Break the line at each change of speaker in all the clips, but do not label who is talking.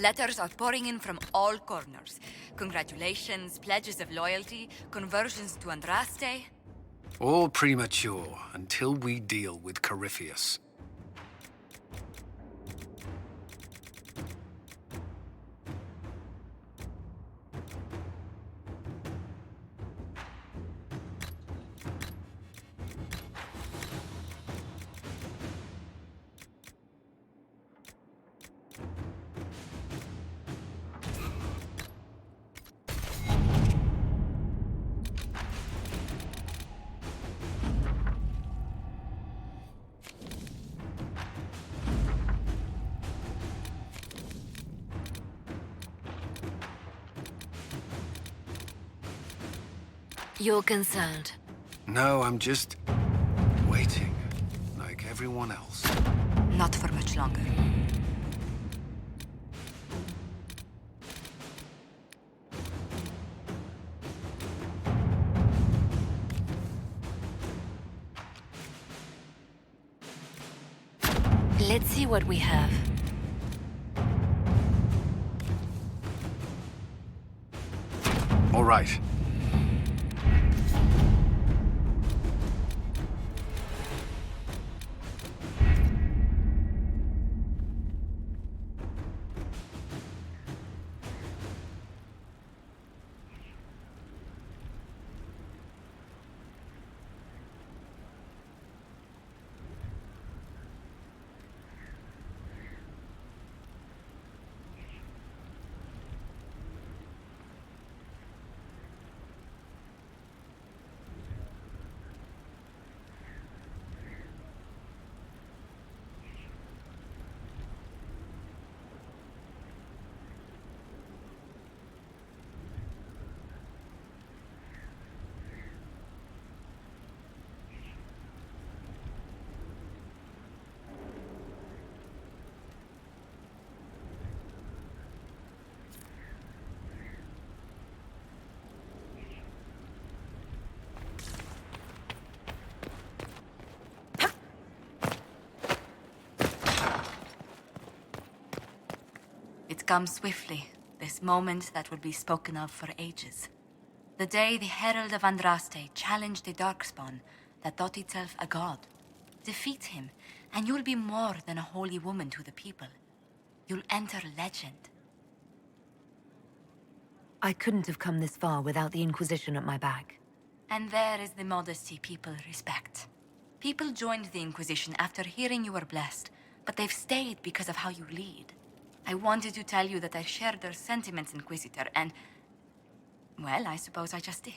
Letters are pouring in from all corners. Congratulations, pledges of loyalty, conversions to Andraste.
All premature until we deal with Corypheus.
You're concerned.
No, I'm just waiting, like everyone else.
Not for much longer.
Let's see what we have.
All right.
It comes swiftly, this moment that will be spoken of for ages. The day the Herald of Andraste challenged the Darkspawn that thought itself a god. Defeat him, and you'll be more than a holy woman to the people. You'll enter legend.
I couldn't have come this far without the Inquisition at my back.
And there is the modesty people respect. People joined the Inquisition after hearing you were blessed, but they've stayed because of how you lead. I wanted to tell you that I shared their sentiments, Inquisitor, and... well, I suppose I just did.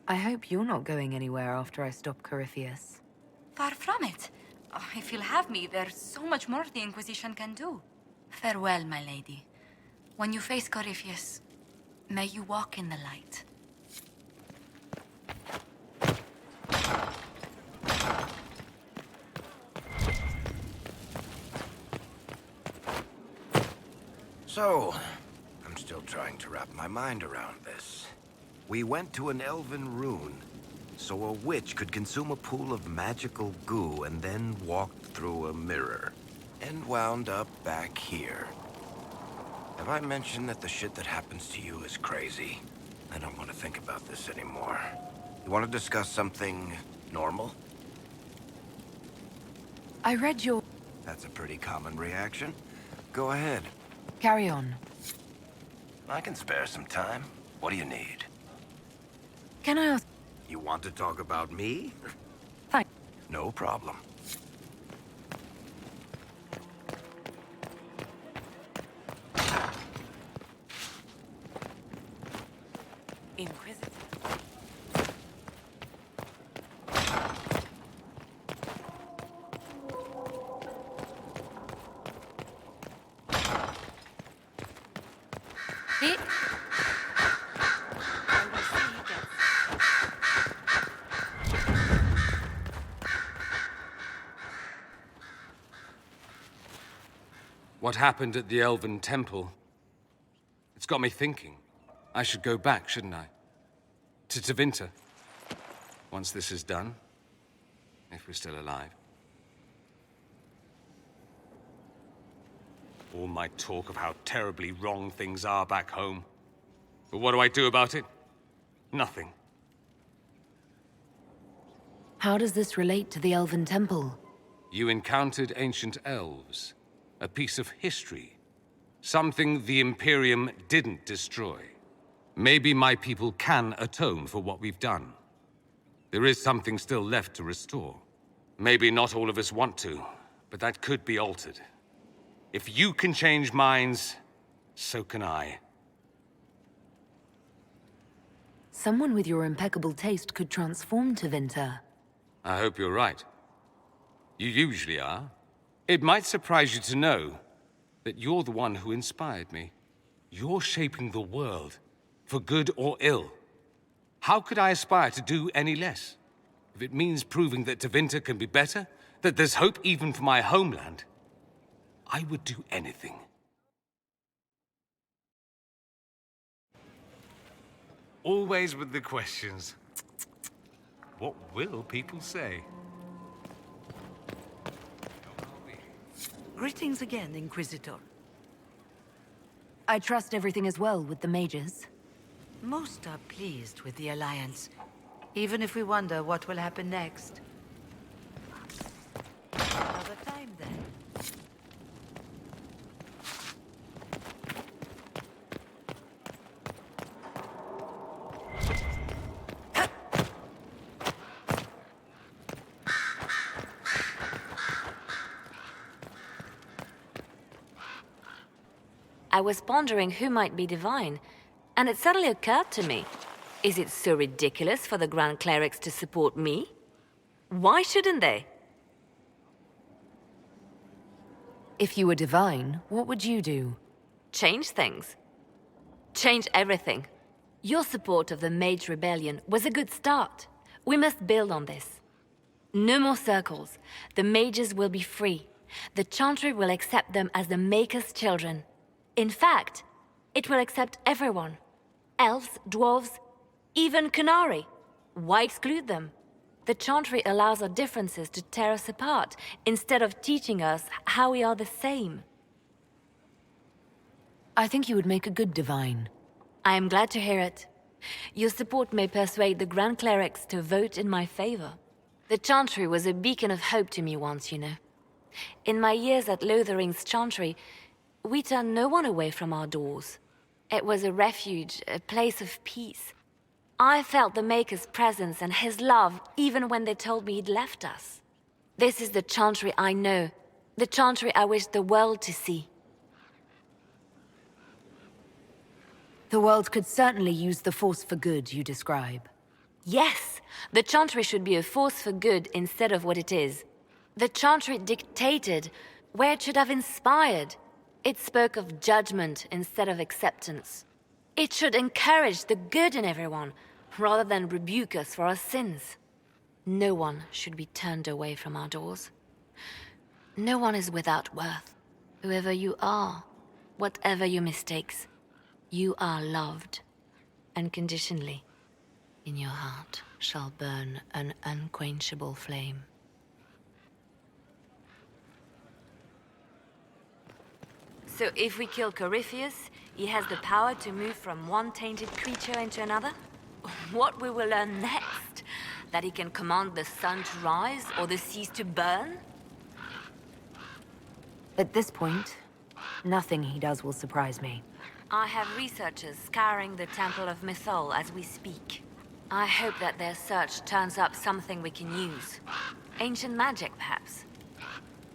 I hope you're not going anywhere after I stop Corypheus.
Far from it. Oh, if you'll have me, there's so much more the Inquisition can do. Farewell, my lady. When you face Corypheus, may you walk in the light.
So, I'm still trying to wrap my mind around this. We went to an elven rune, so a witch could consume a pool of magical goo and then walked through a mirror, and wound up back here. Have I mentioned that the shit that happens to you is crazy? I don't want to think about this anymore. You want to discuss something normal?
I read your...
That's a pretty common reaction. Go ahead.
Carry on.
I can spare some time. What do you need?
Can I ask...
You want to talk about me?
Thanks.
No problem.
Inquisitor.
What happened at the Elven Temple? It's got me thinking. I should go back, shouldn't I? To Tevinter. Once this is done. If we're still alive. All my talk of how terribly wrong things are back home. But what do I do about it? Nothing.
How does this relate to the Elven Temple?
You encountered ancient elves. A piece of history. Something the Imperium didn't destroy. Maybe my people can atone for what we've done. There is something still left to restore. Maybe not all of us want to, but that could be altered. If you can change minds, so can I.
Someone with your impeccable taste could transform Tevinter.
I hope you're right. You usually are. It might surprise you to know that you're the one who inspired me. You're shaping the world, for good or ill. How could I aspire to do any less? If it means proving that Tevinter can be better, that there's hope even for my homeland, I would do anything. Always with the questions. What will people say?
Greetings again, Inquisitor.
I trust everything is well with the mages.
Most are pleased with the Alliance, even if we wonder what will happen next. Another time, then.
I was pondering who might be divine, and it suddenly occurred to me. Is it so ridiculous for the Grand Clerics to support me? Why shouldn't they?
If you were divine, what would you do?
Change things. Change everything. Your support of the Mage Rebellion was a good start. We must build on this. No more circles. The mages will be free. The Chantry will accept them as the Maker's children. In fact, it will accept everyone. Elves, dwarves, even Canary. Why exclude them? The Chantry allows our differences to tear us apart, instead of teaching us how we are the same.
I think you would make a good divine.
I am glad to hear it. Your support may persuade the Grand Clerics to vote in my favor. The Chantry was a beacon of hope to me once, you know. In my years at Lothering's Chantry, we turned no one away from our doors. It was a refuge, a place of peace. I felt the Maker's presence and his love even when they told me he'd left us. This is the Chantry I know, the Chantry I wish the world to see.
The world could certainly use the force for good you describe.
Yes, the Chantry should be a force for good instead of what it is. The Chantry dictated where it should have inspired. It spoke of judgment instead of acceptance. It should encourage the good in everyone, rather than rebuke us for our sins. No one should be turned away from our doors. No one is without worth. Whoever you are, whatever your mistakes, you are loved, unconditionally. In your heart shall burn an unquenchable flame. So if we kill Corypheus, he has the power to move from one tainted creature into another? What we will learn next? That he can command the sun to rise or the seas to burn?
At this point, nothing he does will surprise me.
I have researchers scouring the Temple of Mythol as we speak. I hope that their search turns up something we can use. Ancient magic, perhaps.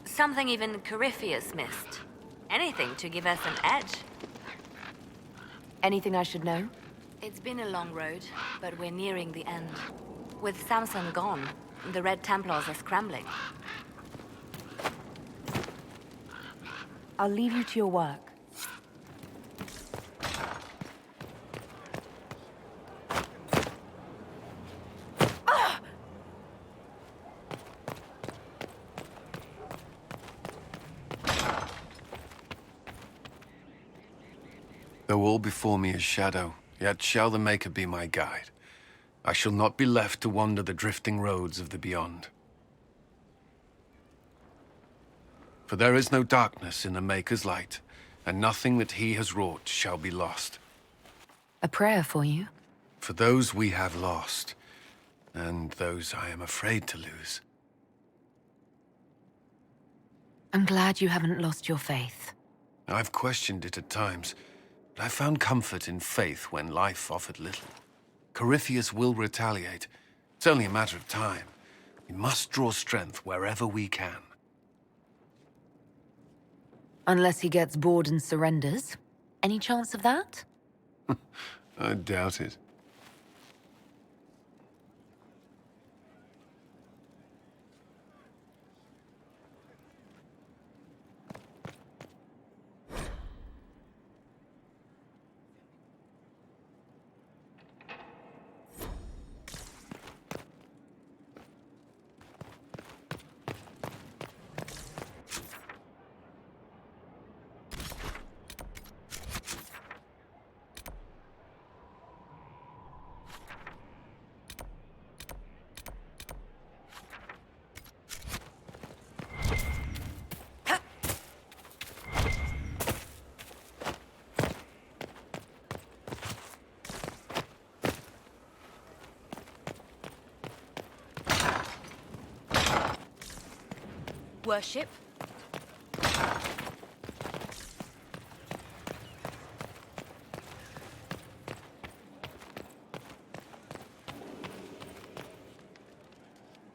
Something even Corypheus missed. Anything to give us an edge.
Anything I should know?
It's been a long road, but we're nearing the end. With Samson gone, the Red Templars are scrambling.
I'll leave you to your work.
Though all before me is shadow, yet shall the Maker be my guide. I shall not be left to wander the drifting roads of the beyond. For there is no darkness in the Maker's light, and nothing that he has wrought shall be lost.
A prayer for you?
For those we have lost, and those I am afraid to lose.
I'm glad you haven't lost your faith.
I've questioned it at times, but I found comfort in faith when life offered little. Corypheus will retaliate. It's only a matter of time. We must draw strength wherever we can.
Unless he gets bored and surrenders. Any chance of that?
I doubt it.
Worship.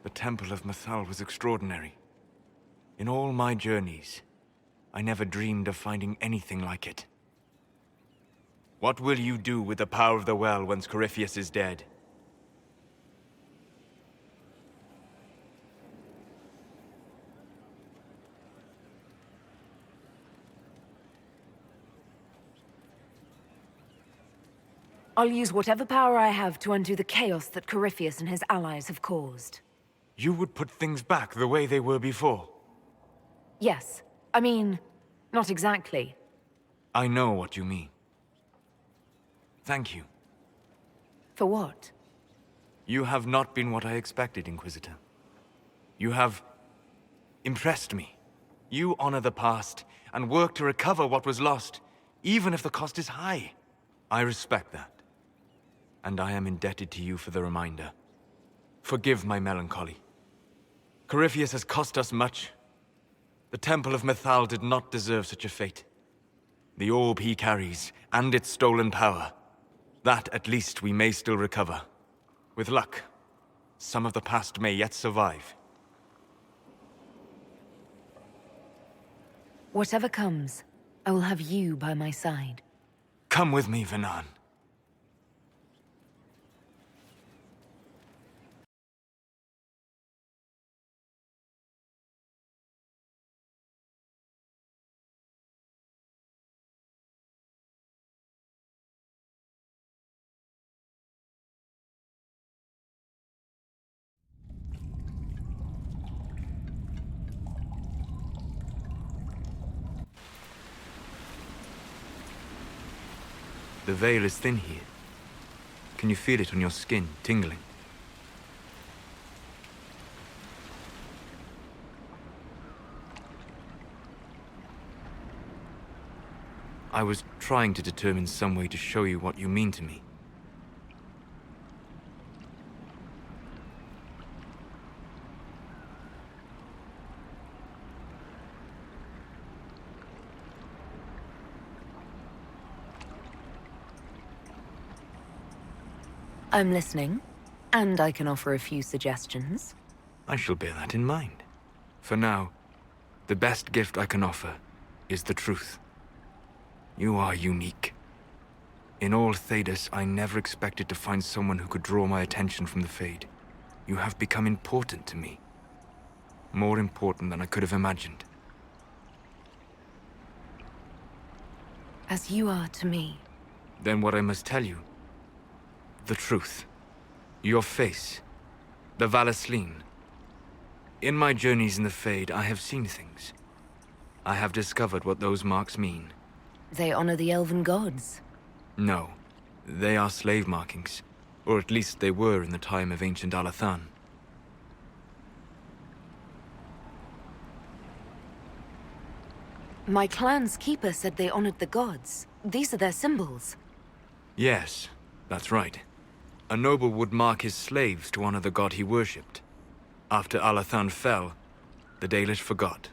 The Temple of Mathal was extraordinary. In all my journeys, I never dreamed of finding anything like it. What will you do with the power of the well once Corypheus is dead?
I'll use whatever power I have to undo the chaos that Corypheus and his allies have caused.
You would put things back the way they were before.
Yes. I mean, not exactly.
I know what you mean. Thank you.
For what?
You have not been what I expected, Inquisitor. You have impressed me. You honor the past and work to recover what was lost, even if the cost is high. I respect that. And I am indebted to you for the reminder. Forgive my melancholy. Corypheus has cost us much. The Temple of Mathal did not deserve such a fate. The orb he carries, and its stolen power, that at least we may still recover. With luck, some of the past may yet survive.
Whatever comes, I will have you by my side.
Come with me, Vanan. The veil is thin here. Can you feel it on your skin, tingling? I was trying to determine some way to show you what you mean to me.
I'm listening, and I can offer a few suggestions.
I shall bear that in mind. For now, the best gift I can offer is the truth. You are unique. In all Thedas, I never expected to find someone who could draw my attention from the Fade. You have become important to me. More important than I could have imagined.
As you are to me.
Then what I must tell you, the truth. Your face. The Vallaslin. In my journeys in the Fade, I have seen things. I have discovered what those marks mean.
They honor the elven gods.
No. They are slave markings. Or at least they were in the time of ancient Arlathan.
My clan's keeper said they honored the gods. These are their symbols.
Yes, that's right. A noble would mark his slaves to honor the god he worshipped. After Arlathan fell, the Dalish forgot.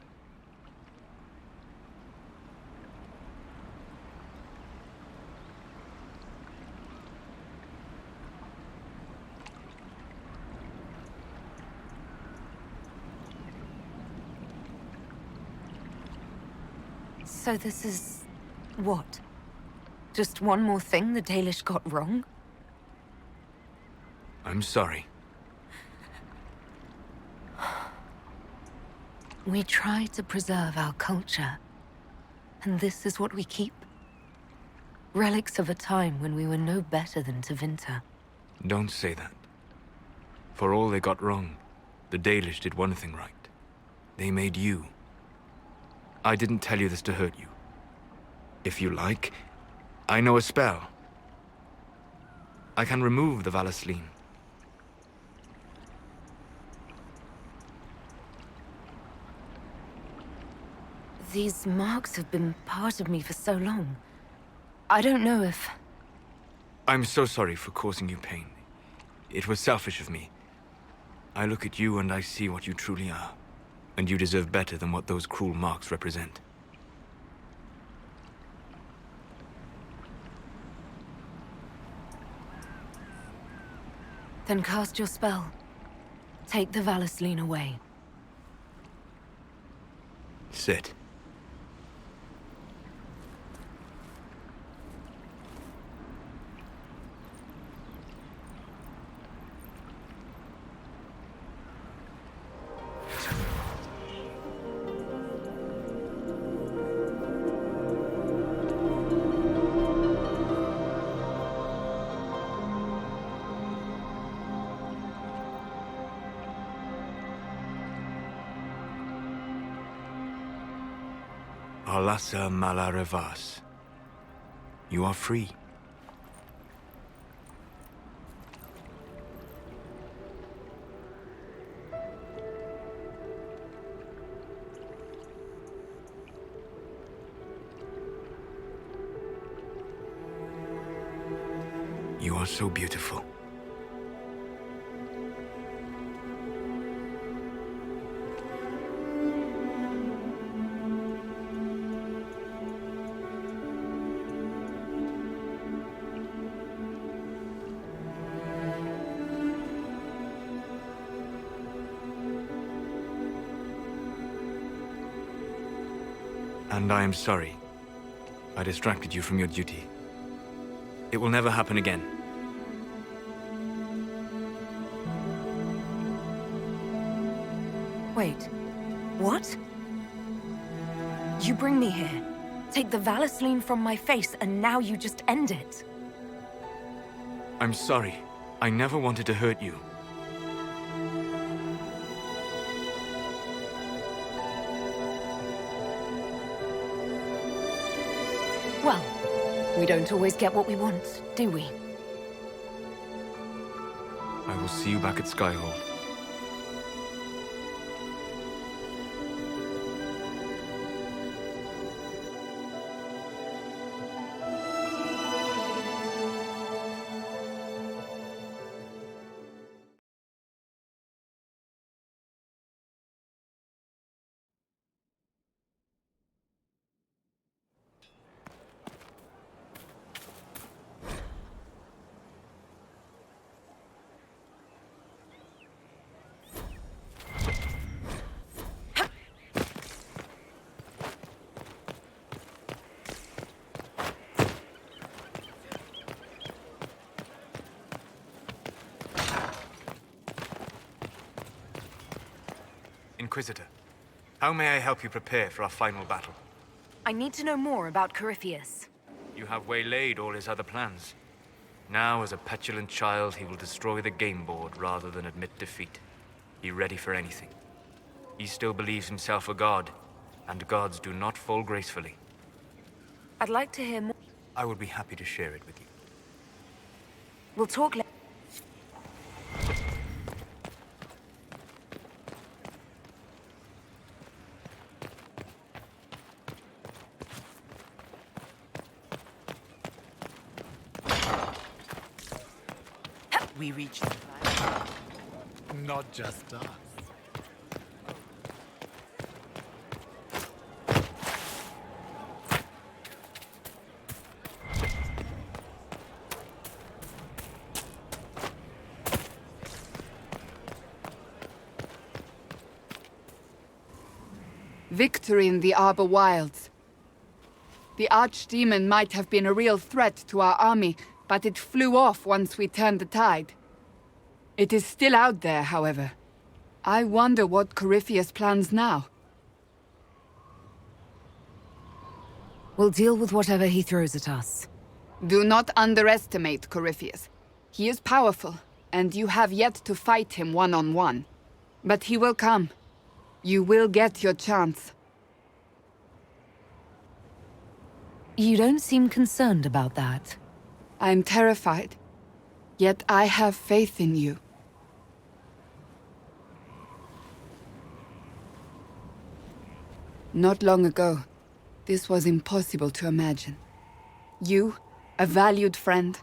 So this is... what? Just one more thing the Dalish got wrong?
I'm sorry.
We try to preserve our culture. And this is what we keep? Relics of a time when we were no better than Tevinter.
Don't say that. For all they got wrong, the Dalish did one thing right. They made you. I didn't tell you this to hurt you. If you like, I know a spell. I can remove the Vallaslin.
These marks have been part of me for so long. I don't know if...
I'm so sorry for causing you pain. It was selfish of me. I look at you and I see what you truly are. And you deserve better than what those cruel marks represent.
Then cast your spell. Take the Vallaslin away.
Sit. Alasa Malarevas. You are free. You are so beautiful. And I am sorry. I distracted you from your duty. It will never happen again.
Wait. What? You bring me here, take the Vallaslin from my face, and now you just end it.
I'm sorry. I never wanted to hurt you.
Well, we don't always get what we want, do we?
I will see you back at Skyhold. Inquisitor, how may I help you prepare for our final battle?
I need to know more about Corypheus.
You have waylaid all his other plans. Now, as a petulant child, he will destroy the game board rather than admit defeat. Be ready for anything. He still believes himself a god, and gods do not fall gracefully.
I'd like to hear more.
I would be happy to share it with you.
We'll talk later.
We reached the climax.
Not just us.
Victory in the Arbor Wilds. The Archdemon might have been a real threat to our army, but it flew off once we turned the tide. It is still out there, however. I wonder what Corypheus plans now.
We'll deal with whatever he throws at us.
Do not underestimate Corypheus. He is powerful, and you have yet to fight him one-on-one. But he will come. You will get your chance.
You don't seem concerned about that.
I'm terrified. Yet I have faith in you. Not long ago, this was impossible to imagine. You, a valued friend,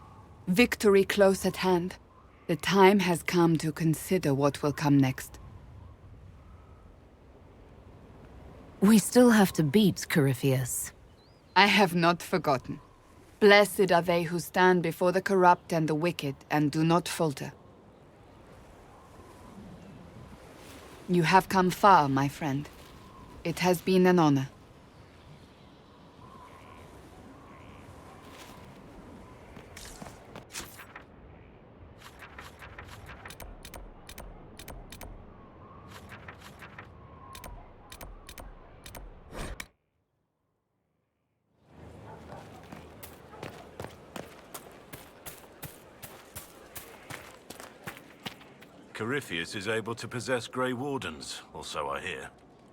victory close at hand. The time has come to consider what will come next.
We still have to beat Corypheus.
I have not forgotten. Blessed are they who stand before the corrupt and the wicked and do not falter. You have come far, my friend. It has been an honor.
Corypheus is able to possess Grey Wardens, or so I hear.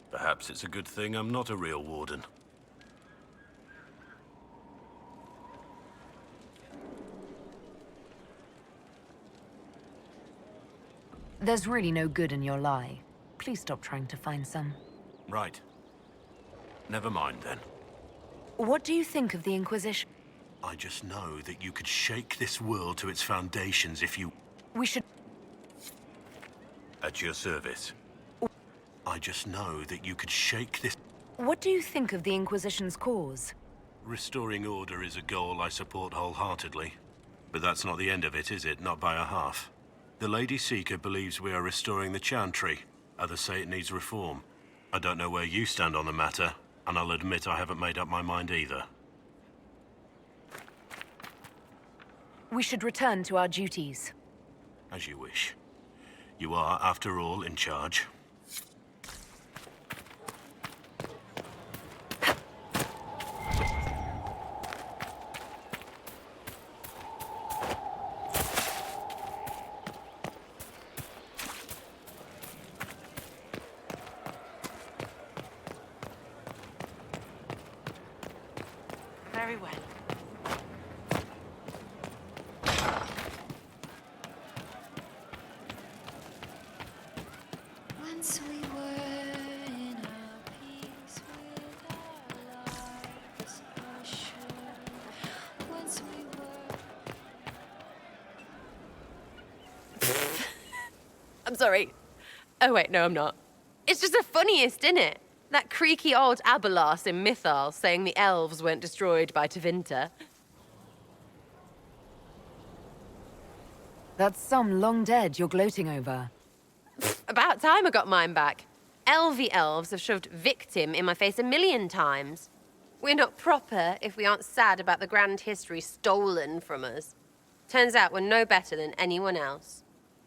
Perhaps it's a good thing I'm not a real Warden.
There's really no good in your lie. Please stop trying to find some.
Right. Never mind then.
What do you think of the Inquisition?
I just know that you could shake this world to its foundations if you...
We should...
At your service. I just know that you could shake this...
What do you think of the Inquisition's cause?
Restoring order is a goal I support wholeheartedly. But that's not the end of it, is it? Not by a half. The Lady Seeker believes we are restoring the Chantry. Others say it needs reform. I don't know where you stand on the matter, and I'll admit I haven't made up my mind either.
We should return to our duties.
As you wish. You are, after all, in charge.
Very well.
Once we were in our peace with our lives assured. Once we were.
I'm sorry. Oh wait, no I'm not. It's just the funniest, innit? That creaky old Aberlas in Mythal saying the elves weren't destroyed by Tevinter.
That's some long dead you're gloating over.
About time I got mine back. Elvie elves have shoved victim in my face 1,000,000 times. We're not proper if we aren't sad about the grand history stolen from us. Turns out we're no better than anyone else.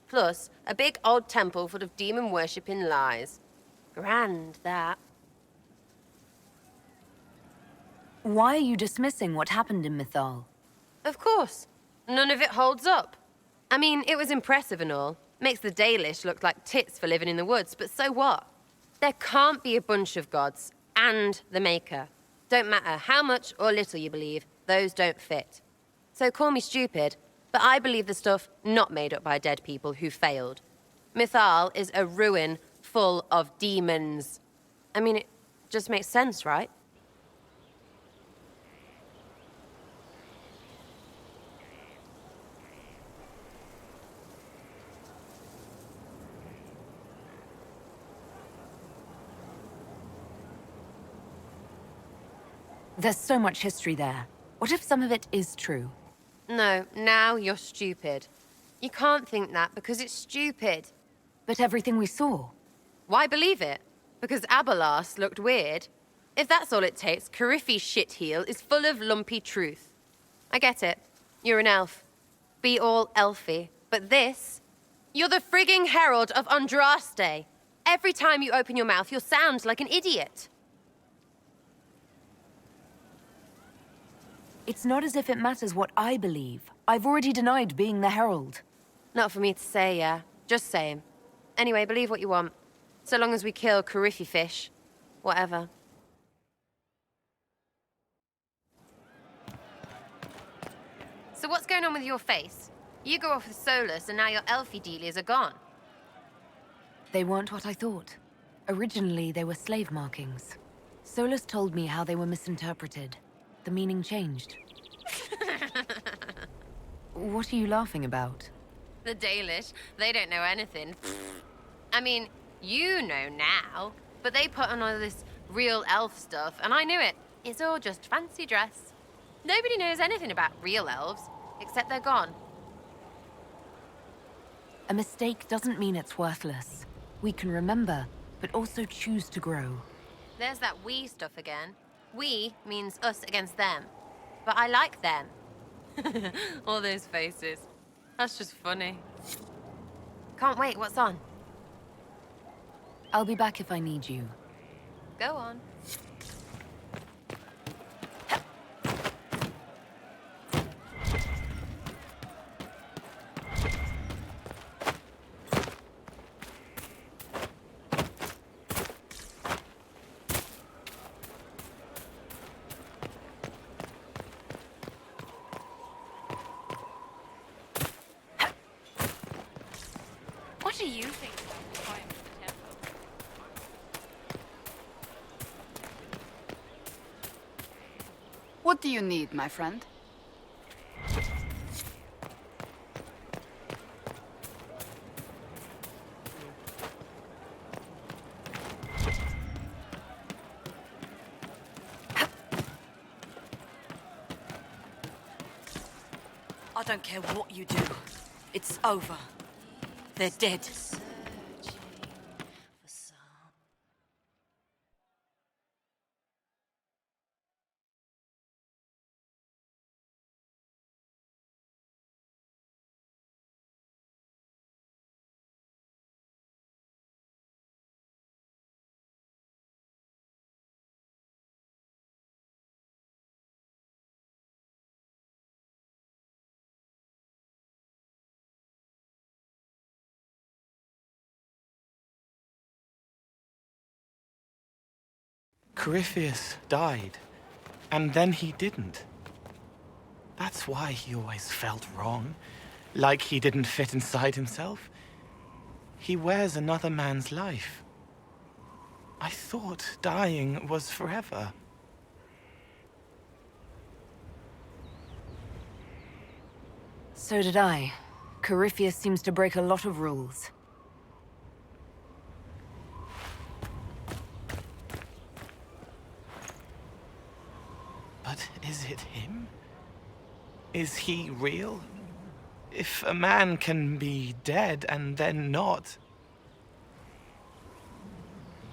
Plus, a big old temple full of demon-worshipping lies. Grand, that.
Why are you dismissing what happened in Mythal?
Of course. None of it holds up. I mean, it was impressive and all. Makes the Dalish look like tits for living in the woods, but so what? There can't be a bunch of gods and the Maker. Don't matter how much or little you believe, those don't fit. So call me stupid, but I believe the stuff not made up by dead people who failed. Mythal is a ruin full of demons. I mean, it just makes sense, right?
There's so much history there. What if some of it is true?
No, now you're stupid. You can't think that because it's stupid.
But everything we saw.
Why believe it? Because Abalas looked weird? If that's all it takes, Cariffi's shitheel is full of lumpy truth. I get it. You're an elf. Be all elfy. But this? You're the frigging herald of Andraste. Every time you open your mouth, you'll sound like an idiot.
It's not as if it matters what I believe. I've already denied being the herald.
Not for me to say, yeah. Just saying. Anyway, believe what you want. So long as we kill Cariffi fish. Whatever. So what's going on with your face? You go off with Solas and now your elfie dealies are gone.
They weren't what I thought. Originally, they were slave markings. Solas told me how they were misinterpreted. The meaning changed. What are you laughing about?
The Dalish, they don't know anything. I mean, you know now, but they put on all this real elf stuff, and I knew it. It's all just fancy dress. Nobody knows anything about real elves, except they're gone.
A mistake doesn't mean it's worthless. We can remember, but also choose to grow.
There's that we stuff again. We means us against them. But I like them. All those faces. That's just funny. Can't wait, what's on?
I'll be back if I need you.
Go on.
What do you think about the climb to the temple?
What do you need, my friend?
I don't care what you do. It's over. They're dead.
Corypheus died, and then he didn't. That's why he always felt wrong, like he didn't fit inside himself. He wears another man's life. I thought dying was forever.
So did I. Corypheus seems to break a lot of rules.
But is it him? Is he real? If a man can be dead and then not...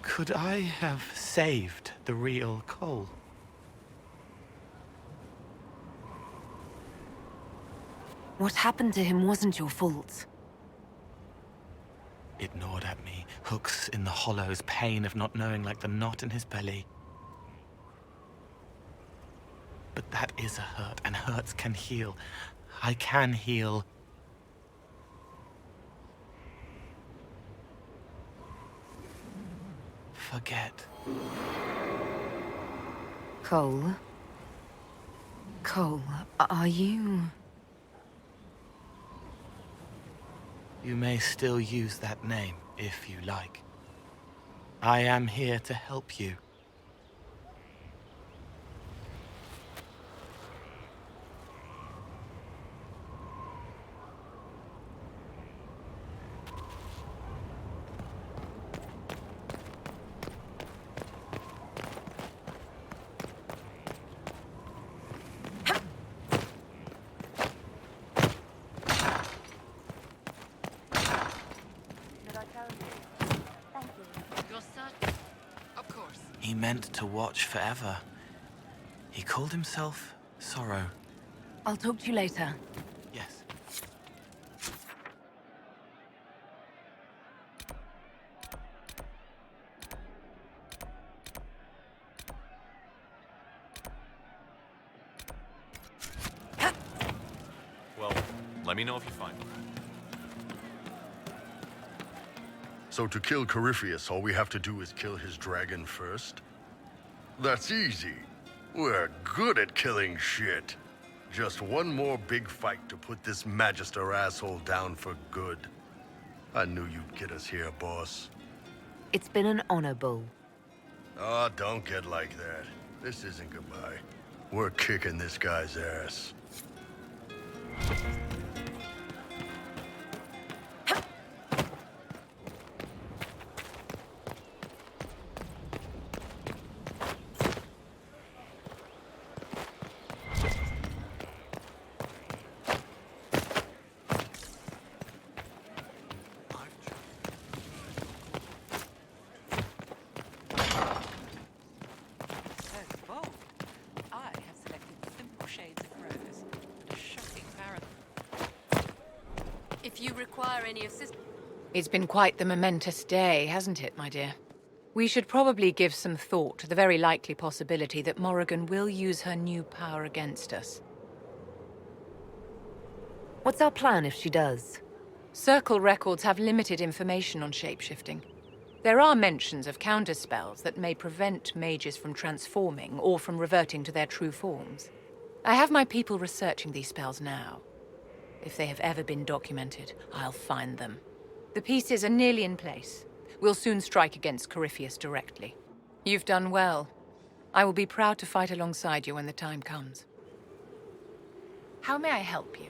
Could I have saved the real Cole?
What happened to him wasn't your fault.
It gnawed at me, hooks in the hollows, pain of not knowing like the knot in his belly. But that is a hurt, and hurts can heal. I can heal. Forget.
Cole? Cole, are you...
You may still use that name, if you like. I am here to help you. meant to watch forever. He called himself Sorrow.
I'll talk to you later.
Yes.
Well, let me know if you find him.
So to kill Corypheus, all we have to do is kill his dragon first? That's easy. We're good at killing shit. Just one more big fight to put this Magister asshole down for good. I knew you'd get us here, boss.
It's been an honor, Bull.
Oh, don't get like that. This isn't goodbye. We're kicking this guy's ass.
If you require any assistance...
It's been quite the momentous day, hasn't it, my dear? We should probably give some thought to the very likely possibility that Morrigan will use her new power against us.
What's our plan if she does?
Circle records have limited information on shapeshifting. There are mentions of counterspells that may prevent mages from transforming or from reverting to their true forms. I have my people researching these spells now. If they have ever been documented, I'll find them. The pieces are nearly in place. We'll soon strike against Corypheus directly. You've done well. I will be proud to fight alongside you when the time comes. How may I help you?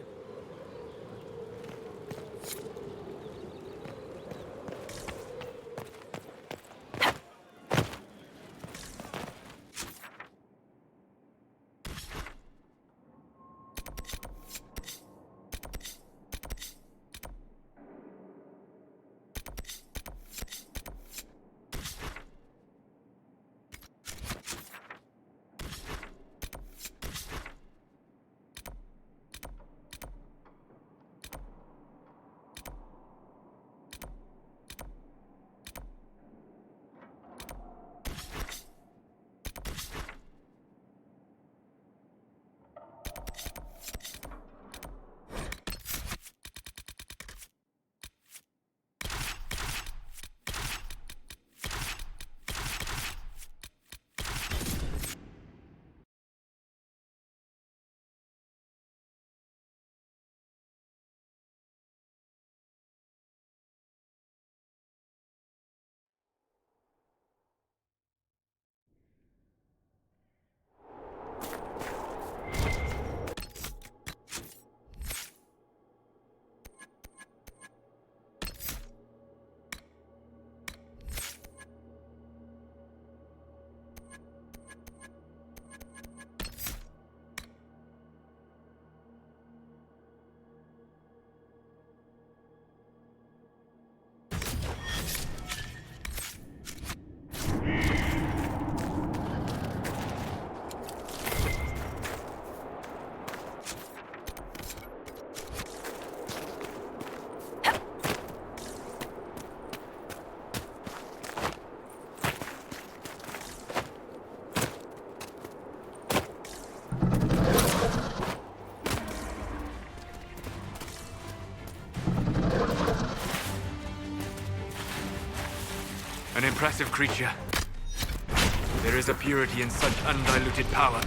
An impressive creature. There is a purity in such undiluted power.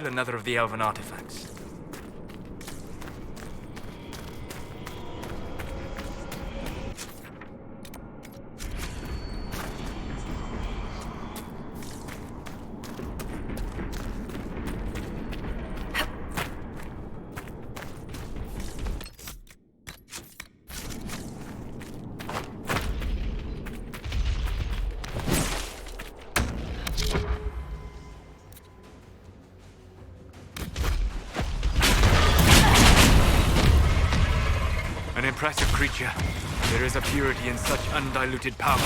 steal another of the elven artifacts. An impressive creature. There is a purity in such undiluted power.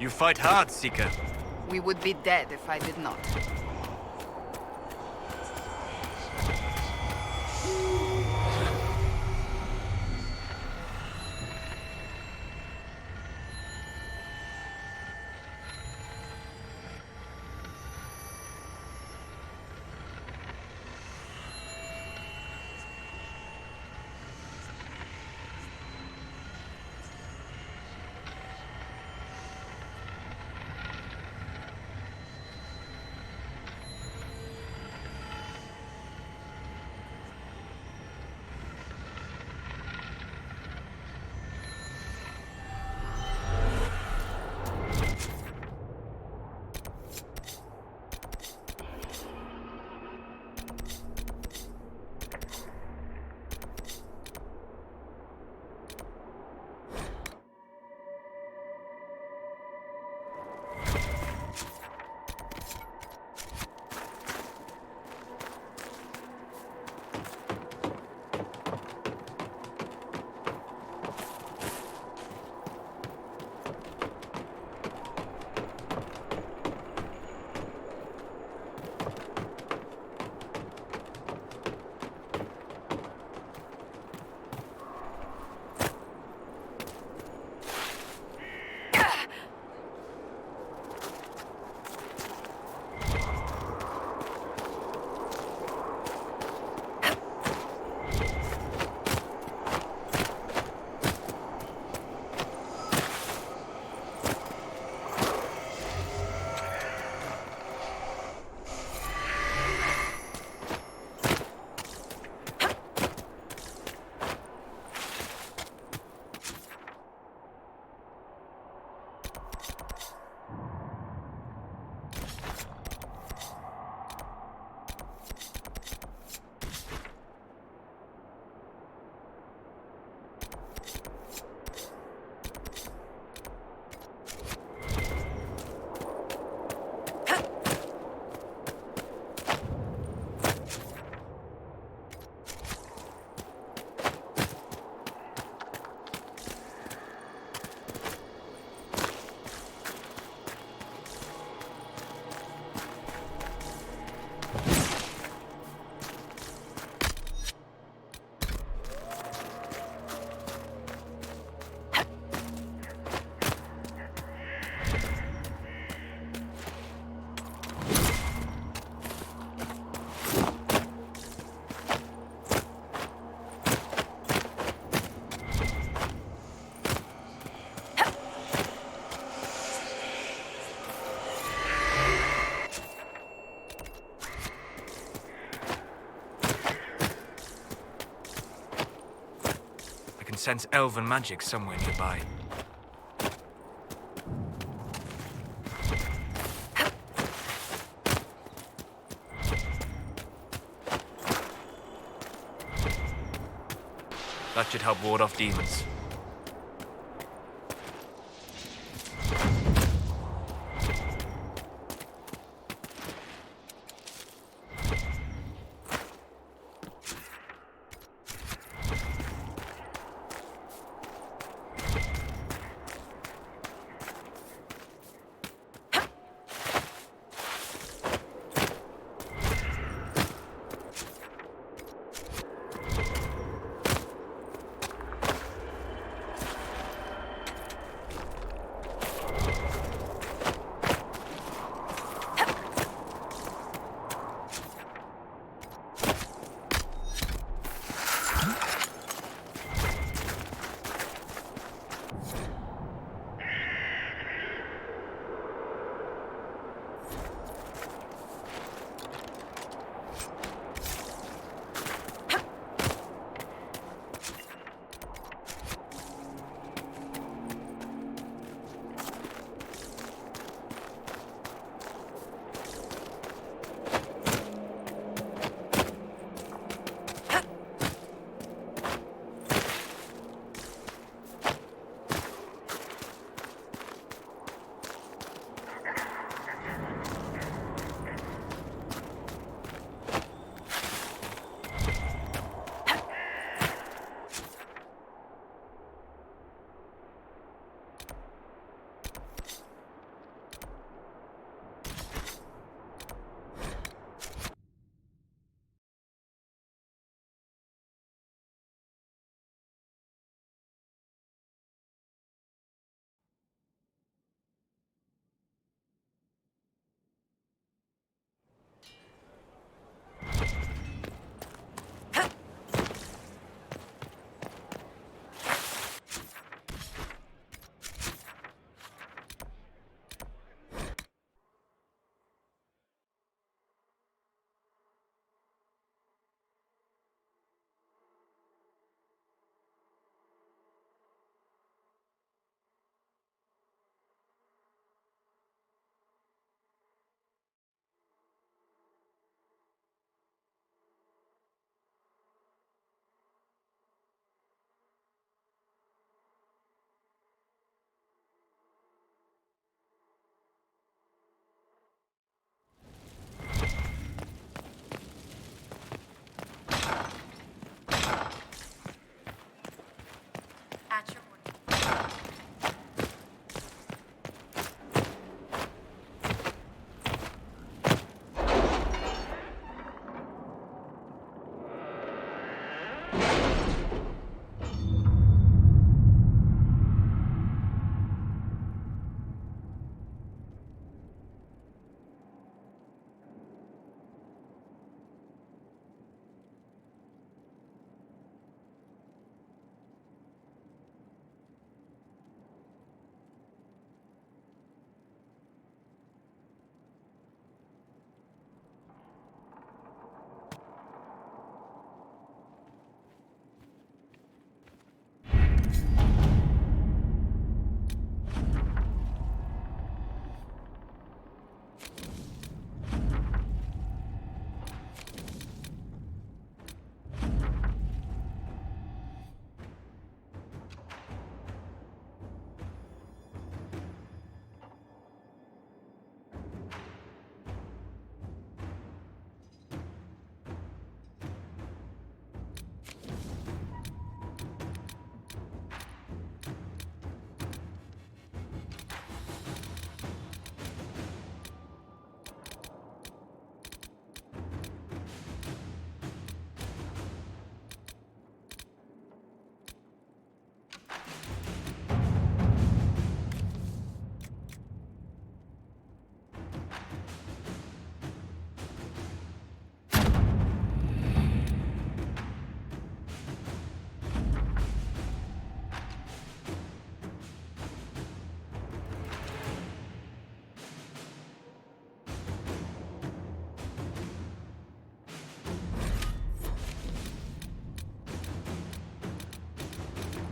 You fight hard, Seeker.
We would be dead if I did not.
Sense elven magic somewhere nearby. That should help ward off demons.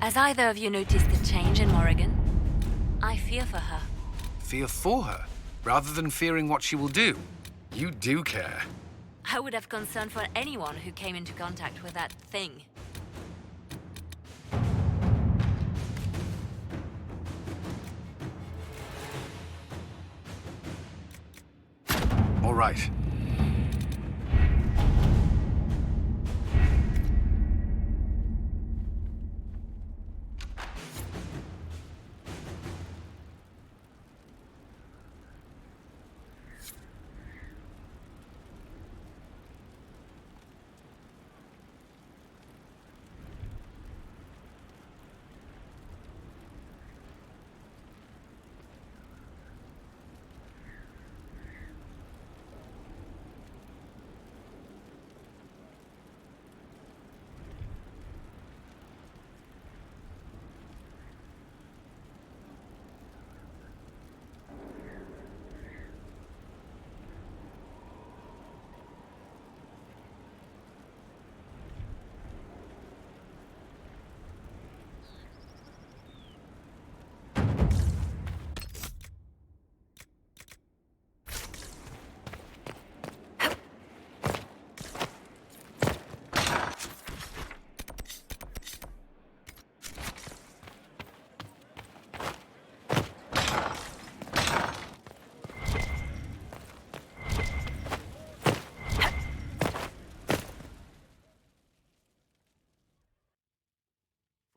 Has either of you noticed the change in Morrigan? I fear for her.
Fear for her, rather than fearing what she will do. You do care.
I would have concern for anyone who came into contact with that thing.
All right.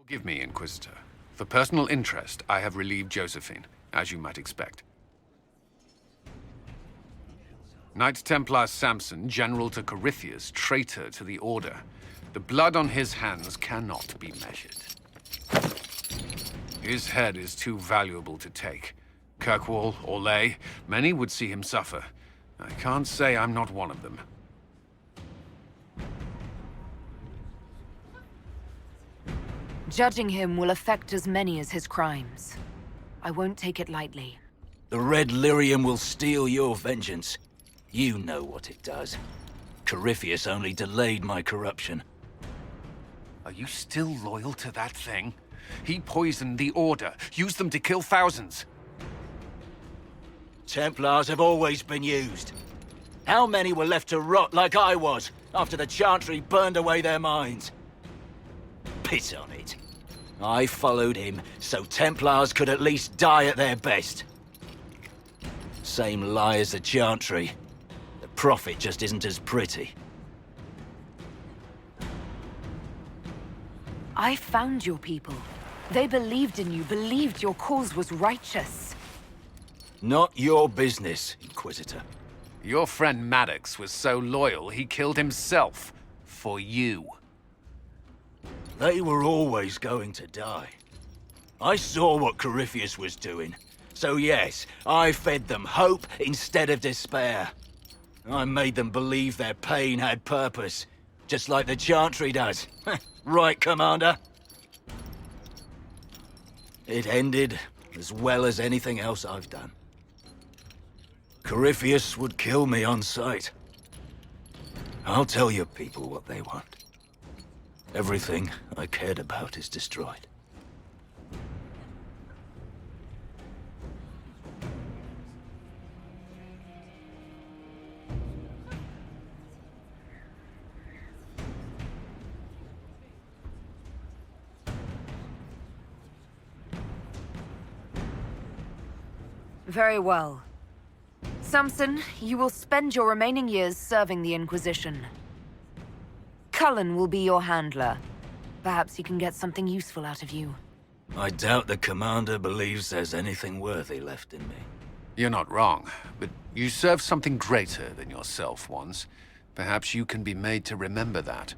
Forgive me, Inquisitor. For personal interest, I have relieved Josephine, as you might expect. Knight Templar Samson, general to Corypheus, traitor to the Order. The blood on his hands cannot be measured. His head is too valuable to take. Kirkwall, Orlais, many would see him suffer. I can't say I'm not one of them.
Judging him will affect as many as his crimes. I won't take it lightly.
The Red Lyrium will steal your vengeance. You know what it does. Corypheus only delayed my corruption.
Are you still loyal to that thing? He poisoned the Order, used them to kill thousands.
Templars have always been used. How many were left to rot like I was, after the Chantry burned away their minds? Piss on it. I followed him, so Templars could at least die at their best. Same lie as the Chantry. The Prophet just isn't as pretty.
I found your people. They believed in you, believed your cause was righteous.
Not your business, Inquisitor.
Your friend Maddox was so loyal, he killed himself. For you.
They were always going to die. I saw what Corypheus was doing. So yes, I fed them hope instead of despair. I made them believe their pain had purpose, just like the Chantry does. Right, Commander? It ended as well as anything else I've done. Corypheus would kill me on sight. I'll tell your people what they want. Everything I cared about is destroyed.
Very well. Samson, you will spend your remaining years serving the Inquisition. Cullen will be your handler. Perhaps he can get something useful out of you.
I doubt the Commander believes there's anything worthy left in me.
You're not wrong, but you served something greater than yourself once. Perhaps you can be made to remember that.